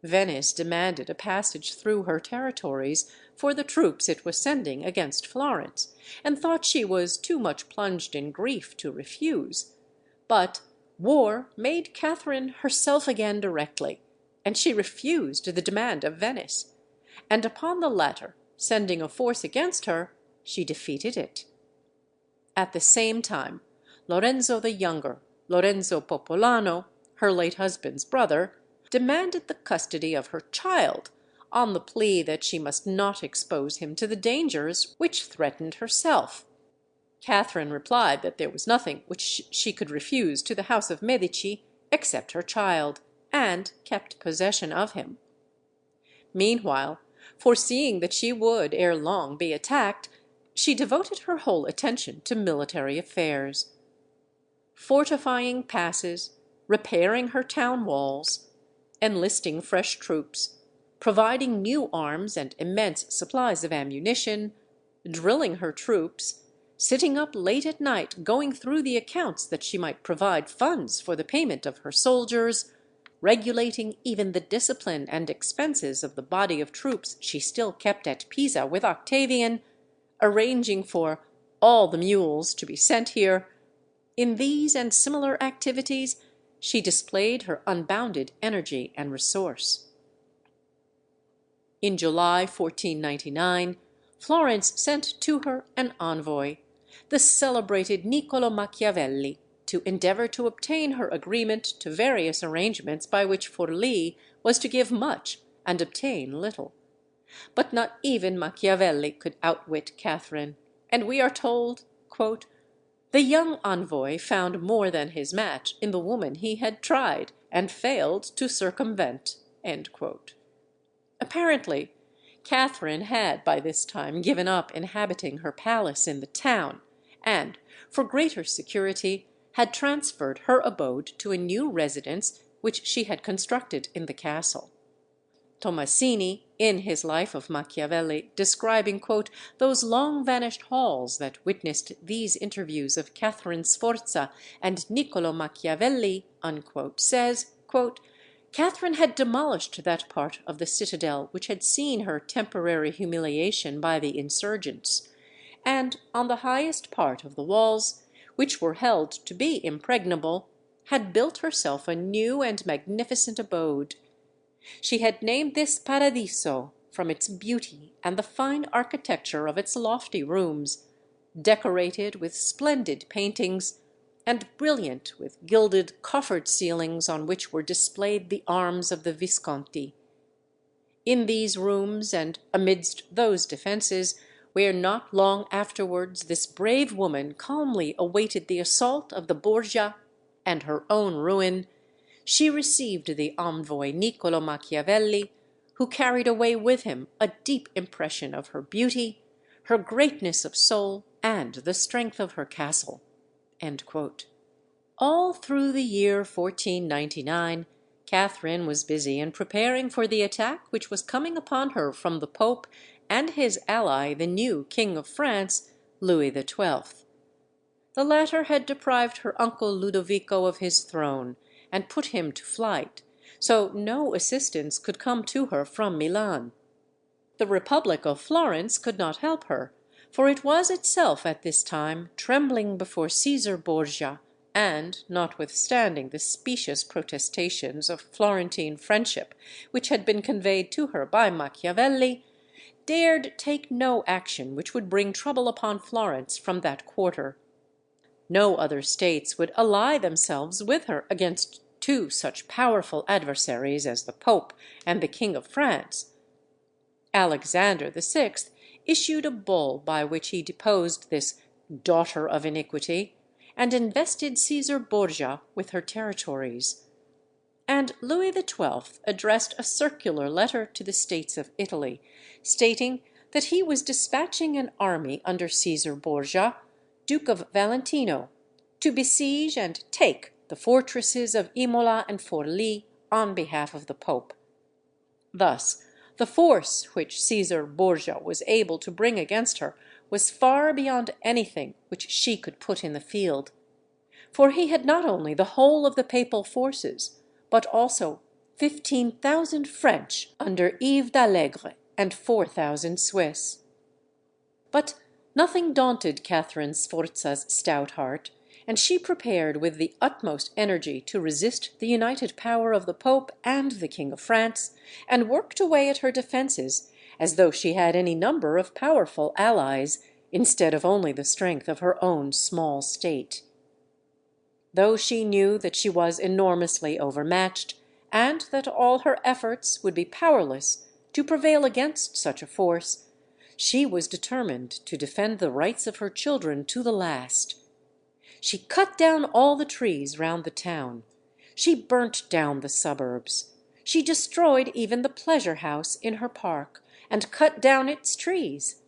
Venice demanded a passage through her territories for the troops it was sending against Florence, and thought she was too much plunged in grief to refuse. But war made Catherine herself again directly, and she refused the demand of Venice, and upon the latter sending a force against her, she defeated it. At the same time, Lorenzo the Younger, Lorenzo Popolano, her late husband's brother, demanded the custody of her child, on the plea that she must not expose him to the dangers which threatened herself. Catherine replied that there was nothing which she could refuse to the house of Medici except her child, and kept possession of him. Meanwhile, foreseeing that she would ere long be attacked, she devoted her whole attention to military affairs. Fortifying passes, repairing her town walls, enlisting fresh troops, providing new arms and immense supplies of ammunition, drilling her troops, sitting up late at night going through the accounts that she might provide funds for the payment of her soldiers, regulating even the discipline and expenses of the body of troops she still kept at Pisa with Octavian, arranging for all the mules to be sent here. In these and similar activities she displayed her unbounded energy and resource. In July 1499, Florence sent to her an envoy, the celebrated Niccolo Machiavelli, to endeavour to obtain her agreement to various arrangements by which Forlì was to give much and obtain little. But not even Machiavelli could outwit Catherine, and we are told, quote, "The young envoy found more than his match in the woman he had tried and failed to circumvent." End quote. Apparently, Catherine had by this time given up inhabiting her palace in the town, and, for greater security, had transferred her abode to a new residence which she had constructed in the castle. Tomasini, in his life of Machiavelli, describing, quote, "those long-vanished halls that witnessed these interviews of Caterina Sforza and Niccolo Machiavelli," unquote, says, quote, "Catherine had demolished that part of the citadel which had seen her temporary humiliation by the insurgents, and on the highest part of the walls, which were held to be impregnable, had built herself a new and magnificent abode. She had named this Paradiso from its beauty and the fine architecture of its lofty rooms, decorated with splendid paintings, and brilliant with gilded coffered ceilings on which were displayed the arms of the Visconti. In these rooms, and amidst those defences, where not long afterwards this brave woman calmly awaited the assault of the Borgia and her own ruin, she received the envoy Niccolo Machiavelli, who carried away with him a deep impression of her beauty, her greatness of soul, and the strength of her castle." All through the year 1499, Catherine was busy in preparing for the attack which was coming upon her from the Pope and his ally, the new King of France, Louis XII. The latter had deprived her uncle Ludovico of his throne, and put him to flight, so no assistance could come to her from Milan. The Republic of Florence could not help her, for it was itself at this time trembling before Caesar Borgia, and, notwithstanding the specious protestations of Florentine friendship which had been conveyed to her by Machiavelli, dared take no action which would bring trouble upon Florence from that quarter. No other states would ally themselves with her against two such powerful adversaries as the Pope and the King of France. Alexander VI issued a bull by which he deposed this daughter of iniquity, and invested Caesar Borgia with her territories. And Louis XII addressed a circular letter to the states of Italy, stating that he was dispatching an army under Caesar Borgia, Duke of Valentino, to besiege and take the fortresses of Imola and Forlì on behalf of the Pope. Thus, the force which Caesar Borgia was able to bring against her was far beyond anything which she could put in the field. For he had not only the whole of the papal forces, but also 15,000 French under Yves d'Allègre and 4,000 Swiss. But nothing daunted Caterina Sforza's stout heart, and she prepared with the utmost energy to resist the united power of the Pope and the King of France, and worked away at her defences as though she had any number of powerful allies, instead of only the strength of her own small state. Though she knew that she was enormously overmatched, and that all her efforts would be powerless to prevail against such a force, she was determined to defend the rights of her children to the last. She cut down all the trees round the town. She burnt down the suburbs. She destroyed even the pleasure house in her park, and cut down its trees.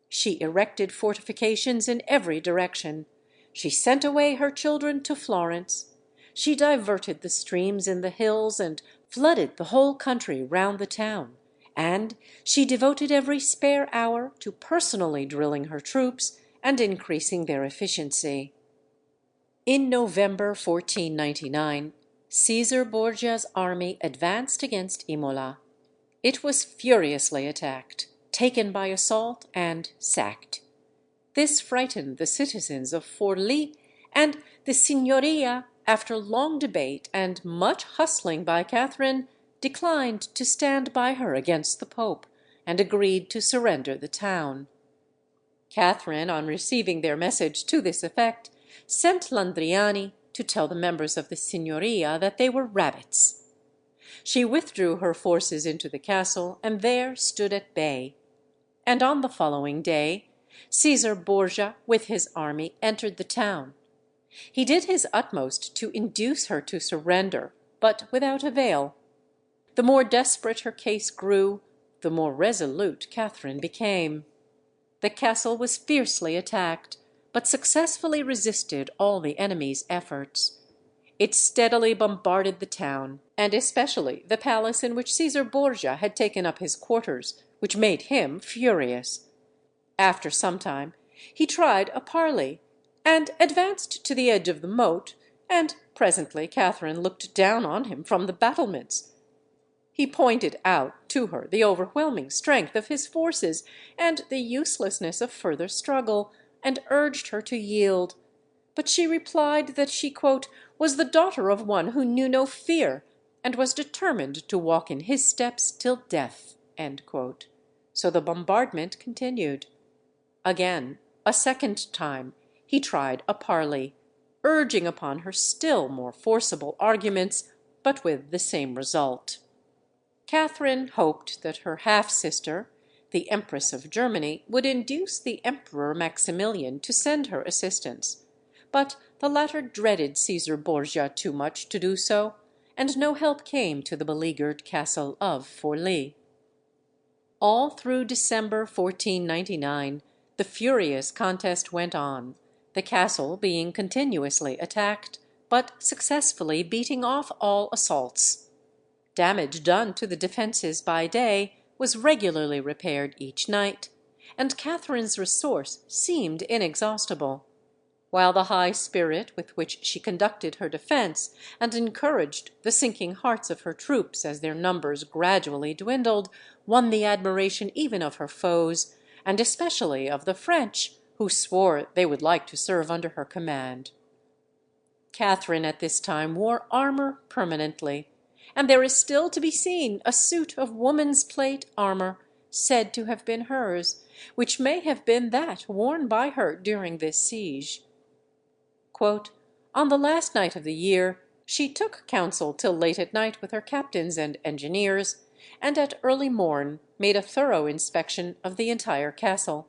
She erected fortifications in every direction. She sent away her children to Florence. She diverted the streams in the hills, and flooded the whole country round the town. And she devoted every spare hour to personally drilling her troops and increasing their efficiency. In November 1499, Caesar Borgia's army advanced against Imola. It was furiously attacked, taken by assault, and sacked. This frightened the citizens of Forlì, and the Signoria, after long debate and much hustling by Catherine, declined to stand by her against the Pope, and agreed to surrender the town. Catherine, on receiving their message to this effect, sent Landriani to tell the members of the Signoria that they were rabbits. She withdrew her forces into the castle, and there stood at bay. And on the following day, Caesar Borgia with his army entered the town. He did his utmost to induce her to surrender, but without avail. The more desperate her case grew, the more resolute Catherine became. The castle was fiercely attacked, but successfully resisted all the enemy's efforts. It steadily bombarded the town, and especially the palace in which Caesar Borgia had taken up his quarters, which made him furious. After some time he tried a parley, and advanced to the edge of the moat, and presently Catherine looked down on him from the battlements. He pointed out to her the overwhelming strength of his forces, and the uselessness of further struggle, and urged her to yield. But she replied that she, "was the daughter of one who knew no fear, and was determined to walk in his steps till death." So the bombardment continued. Again, a second time, he tried a parley, urging upon her still more forcible arguments, but with the same result. Catherine hoped that her half-sister, the Empress of Germany, would induce the Emperor Maximilian to send her assistance, but the latter dreaded Caesar Borgia too much to do so, and no help came to the beleaguered castle of Forlì. All through December 1499 the furious contest went on, the castle being continuously attacked, but successfully beating off all assaults. Damage done to the defences by day was regularly repaired each night, and Catherine's resource seemed inexhaustible, while the high spirit with which she conducted her defence, and encouraged the sinking hearts of her troops as their numbers gradually dwindled, won the admiration even of her foes, and especially of the French, who swore they would like to serve under her command. Catherine at this time wore armour permanently, and there is still to be seen a suit of woman's plate armour, said to have been hers, which may have been that worn by her during this siege. "On the last night of the year, she took counsel till late at night with her captains and engineers, and at early morn made a thorough inspection of the entire castle.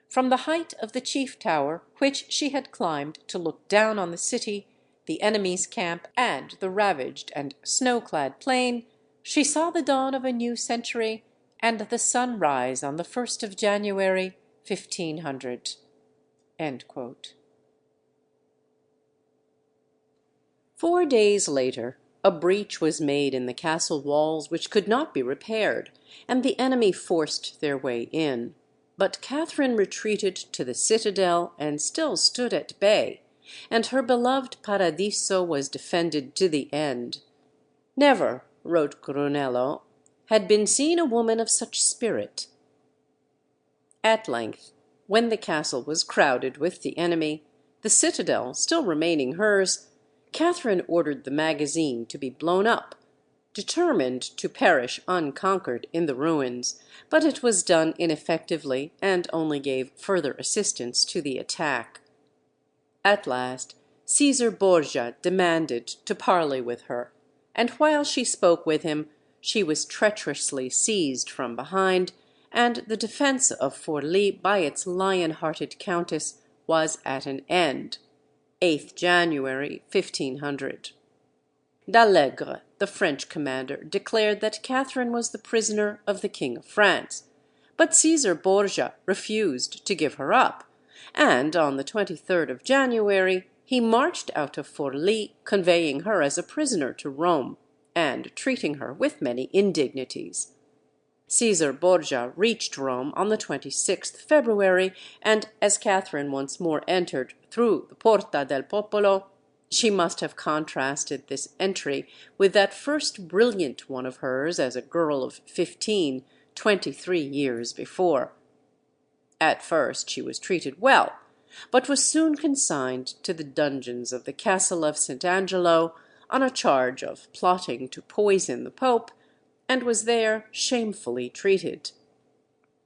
From the height of the chief tower, which she had climbed to look down on the city, the enemy's camp, and the ravaged and snow-clad plain, she saw the dawn of a new century, and the sun rise on the 1st of January, 1500." 4 days later, a breach was made in the castle walls which could not be repaired, and the enemy forced their way in. But Catherine retreated to the citadel and still stood at bay, and her beloved Paradiso was defended to the end. "Never," wrote Brunello, "had been seen a woman of such spirit." At length, when the castle was crowded with the enemy, the citadel still remaining hers, Catherine ordered the magazine to be blown up, determined to perish unconquered in the ruins, but it was done ineffectively, and only gave further assistance to the attack. At last Caesar Borgia demanded to parley with her, and while she spoke with him, she was treacherously seized from behind, and the defence of Forlì by its lion-hearted Countess was at an end. 8th January, 1500. D'Allegre, the French commander, declared that Catherine was the prisoner of the King of France, but Caesar Borgia refused to give her up, and on the 23rd of January he marched out of Forlì, conveying her as a prisoner to Rome, and treating her with many indignities. Caesar Borgia reached Rome on the 26th February, and as Catherine once more entered through the Porta del Popolo, she must have contrasted this entry with that first brilliant one of hers as a girl of 15, 23 years before. At first she was treated well, but was soon consigned to the dungeons of the castle of St. Angelo on a charge of plotting to poison the Pope, and was there shamefully treated.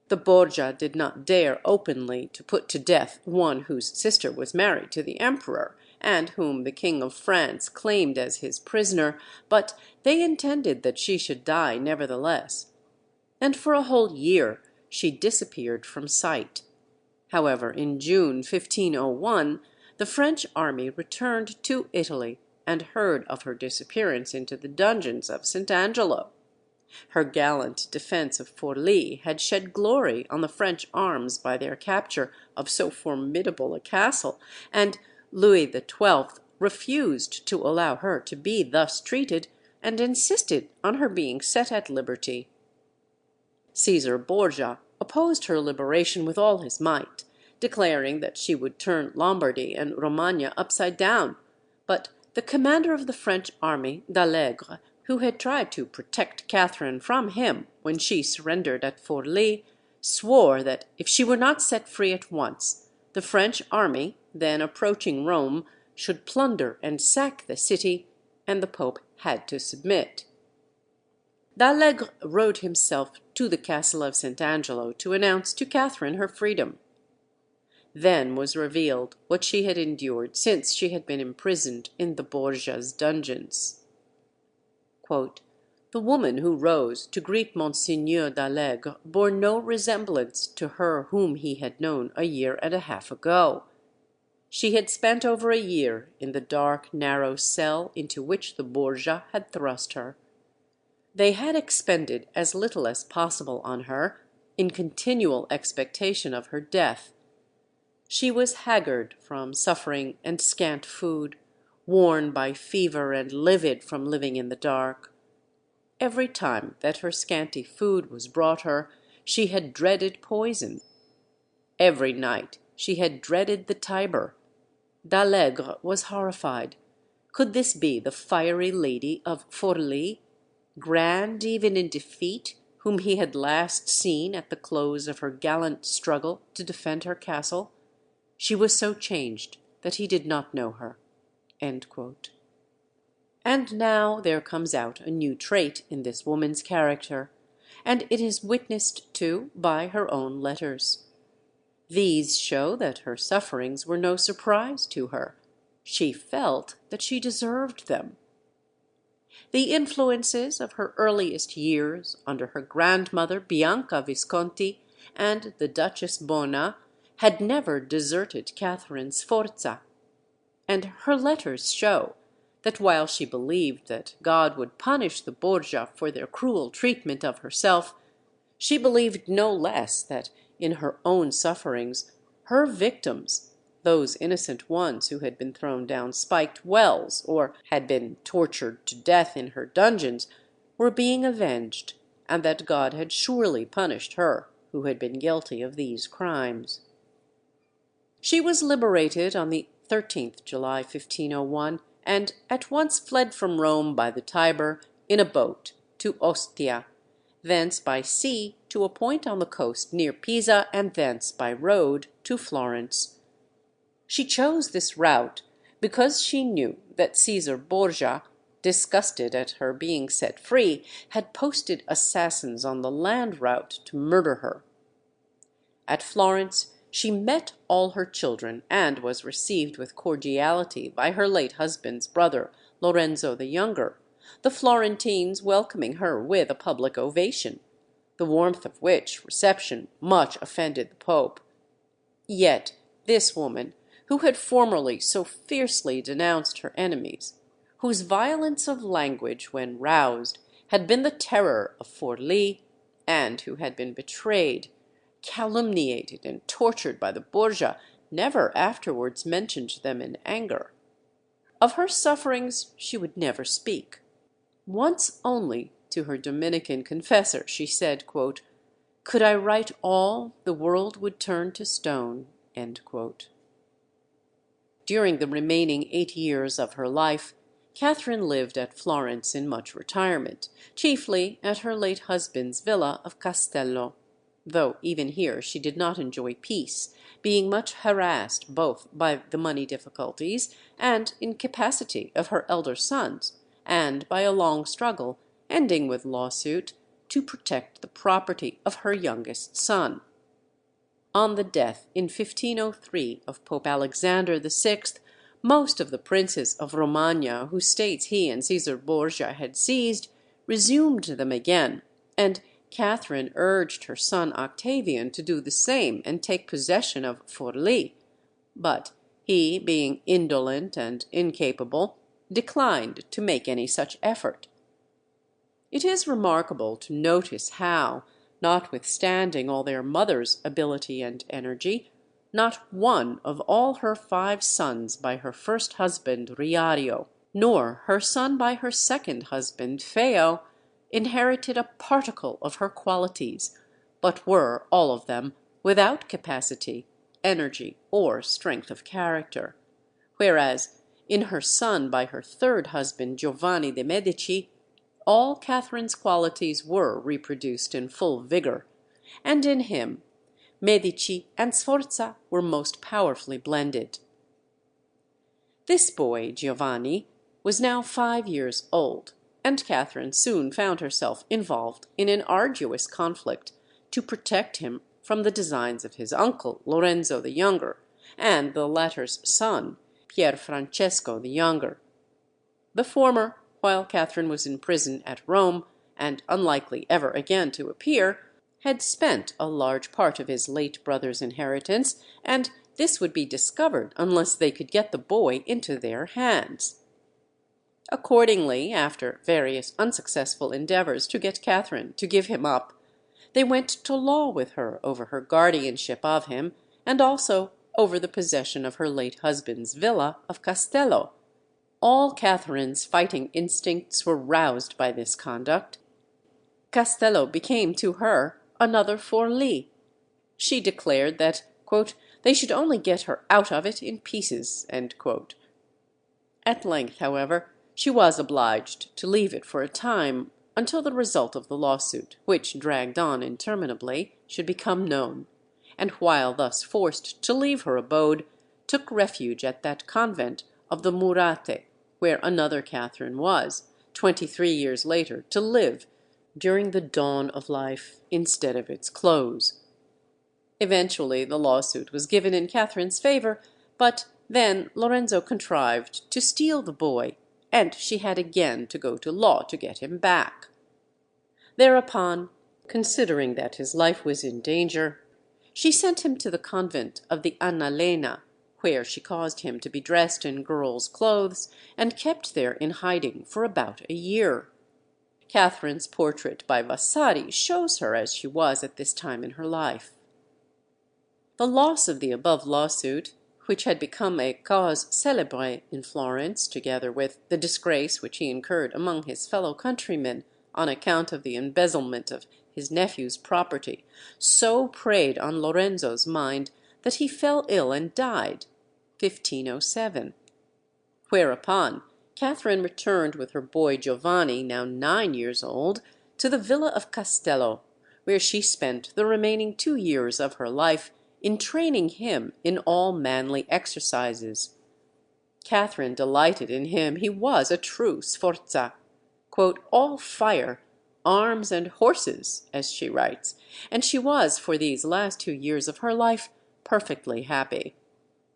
The Borgia did not dare openly to put to death one whose sister was married to the Emperor, and whom the King of France claimed as his prisoner, but they intended that she should die nevertheless. And for a whole year she disappeared from sight. However, in June 1501, the French army returned to Italy, and heard of her disappearance into the dungeons of St. Angelo. Her gallant defence of Forlì had shed glory on the French arms by their capture of so formidable a castle, and Louis XII refused to allow her to be thus treated, and insisted on her being set at liberty. Caesar Borgia opposed her liberation with all his might, declaring that she would turn Lombardy and Romagna upside down, but the commander of the French army, D'Allegre, who had tried to protect Catherine from him when she surrendered at Forlì, swore that if she were not set free at once, the French army, then approaching Rome, should plunder and sack the city, and the Pope had to submit. D'Allegre rode himself to the castle of St. Angelo to announce to Catherine her freedom. Then was revealed what she had endured since she had been imprisoned in the Borgia's dungeons. Quote, "The woman who rose to greet Monseigneur d'Allegre bore no resemblance to her whom he had known a year and a half ago. She had spent over a year in the dark, narrow cell into which the Borgia had thrust her. They had expended as little as possible on her, in continual expectation of her death. She was haggard from suffering and scant food, worn by fever and livid from living in the dark. Every time that her scanty food was brought her, she had dreaded poison. Every night she had dreaded the Tiber. D'Allegre was horrified. Could this be the fiery lady of Forlì, grand even in defeat, whom he had last seen at the close of her gallant struggle to defend her castle? She was so changed that he did not know her." End quote. And now there comes out a new trait in this woman's character, and it is witnessed too by her own letters. These show that her sufferings were no surprise to her. She felt that she deserved them. The influences of her earliest years under her grandmother Bianca Visconti and the Duchess Bona had never deserted Caterina Sforza, and her letters show that while she believed that God would punish the Borgia for their cruel treatment of herself, she believed no less that in her own sufferings her victims, those innocent ones who had been thrown down spiked wells or had been tortured to death in her dungeons, were being avenged, and that God had surely punished her who had been guilty of these crimes. She was liberated on the 13th July 1501, and at once fled from Rome by the Tiber in a boat to Ostia, thence by sea to a point on the coast near Pisa, and thence by road to Florence. She chose this route because she knew that Caesar Borgia, disgusted at her being set free, had posted assassins on the land route to murder her. At Florence she met all her children, and was received with cordiality by her late husband's brother, Lorenzo the Younger, the Florentines welcoming her with a public ovation, the warmth of which reception much offended the Pope. Yet this woman, who had formerly so fiercely denounced her enemies, whose violence of language, when roused, had been the terror of Forlì, and who had been betrayed, calumniated, and tortured by the Borgia, never afterwards mentioned them in anger. Of her sufferings she would never speak. Once only to her Dominican confessor she said, quote, "Could I write all, the world would turn to stone." End quote. During the remaining 8 years of her life, Catherine lived at Florence in much retirement, chiefly at her late husband's villa of Castello, though even here she did not enjoy peace, being much harassed both by the money difficulties and incapacity of her elder sons, and by a long struggle, ending with lawsuit, to protect the property of her youngest son. On the death in 1503 of Pope Alexander VI, most of the princes of Romagna whose states he and Caesar Borgia had seized resumed them again, and Catherine urged her son Octavian to do the same and take possession of Forlì, but he, being indolent and incapable, declined to make any such effort. It is remarkable to notice how, notwithstanding all their mother's ability and energy, not one of all her 5 sons by her first husband Riario, nor her son by her second husband Feo, inherited a particle of her qualities, but were all of them without capacity, energy, or strength of character; whereas in her son by her third husband Giovanni de' Medici, all Catherine's qualities were reproduced in full vigour, and in him Medici and Sforza were most powerfully blended. This boy, Giovanni, was now 5 years old, and Catherine soon found herself involved in an arduous conflict to protect him from the designs of his uncle, Lorenzo the Younger, and the latter's son, Pier Francesco the Younger. The former, while Catherine was in prison at Rome, and unlikely ever again to appear, had spent a large part of his late brother's inheritance, and this would be discovered unless they could get the boy into their hands. Accordingly, after various unsuccessful endeavors to get Catherine to give him up, they went to law with her over her guardianship of him, and also over the possession of her late husband's villa of Castello. All Catherine's fighting instincts were roused by this conduct. Castello became to her another Forlì. She declared that, quote, they should only get her out of it in pieces, end quote. At length, however, she was obliged to leave it for a time, until the result of the lawsuit, which dragged on interminably, should become known, and while thus forced to leave her abode, took refuge at that convent of the Murate, where another Catherine was, 23 years later, to live during the dawn of life instead of its close. Eventually the lawsuit was given in Catherine's favor, but then Lorenzo contrived to steal the boy, and she had again to go to law to get him back. Thereupon, considering that his life was in danger, she sent him to the convent of the Annalena, where she caused him to be dressed in girl's clothes and kept there in hiding for about a year. Catherine's portrait by Vasari shows her as she was at this time in her life. The loss of the above lawsuit, which had become a cause célèbre in Florence, together with the disgrace which he incurred among his fellow countrymen on account of the embezzlement of his nephew's property, so preyed on Lorenzo's mind that he fell ill and died, 1507. Whereupon Catherine returned with her boy Giovanni, now 9 years old, to the villa of Castello, where she spent the remaining 2 years of her life in training him in all manly exercises. Catherine delighted in him. He was a true Sforza, quote, all fire, arms, and horses, as she writes, and she was, for these last 2 years of her life, perfectly happy.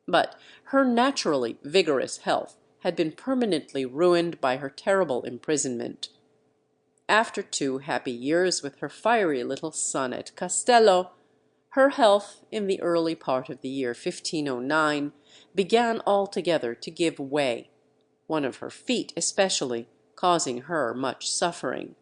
But her naturally vigorous health had been permanently ruined by her terrible imprisonment. After 2 happy years with her fiery little son at Castello, her health, in the early part of the year 1509, began altogether to give way, one of her feet especially causing her much suffering.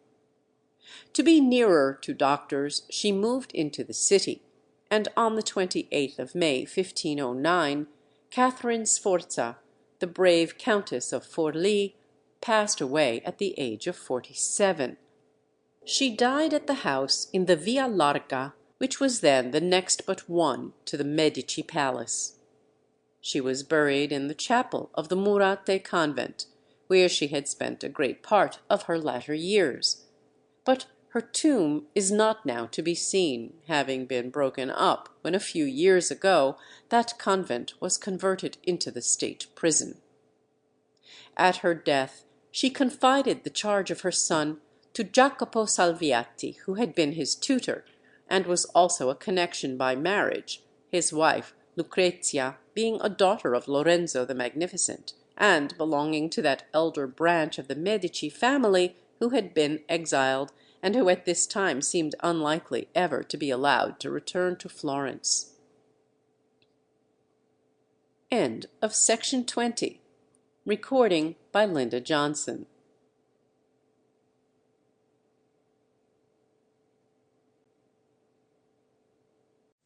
To be nearer to doctors, she moved into the city, and on the 28th of May, 1509, Caterina Sforza, the brave Countess of Forlì, passed away at the age of 47. She died at the house in the Via Larga, which was then the next but one to the Medici Palace. She was buried in the chapel of the Murate convent, where she had spent a great part of her latter years. But her tomb is not now to be seen, having been broken up when a few years ago that convent was converted into the state prison. At her death she confided the charge of her son to Jacopo Salviati, who had been his tutor, and was also a connection by marriage, his wife Lucrezia being a daughter of Lorenzo the Magnificent, and belonging to that elder branch of the Medici family who had been exiled, and who at this time seemed unlikely ever to be allowed to return to Florence. End of section 20. Recording by Linda Johnson.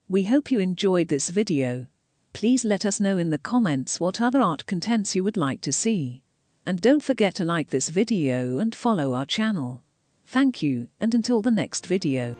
We hope you enjoyed this video. Please let us know in the comments what other art contents you would like to see. And don't forget to like this video and follow our channel. Thank you, and until the next video.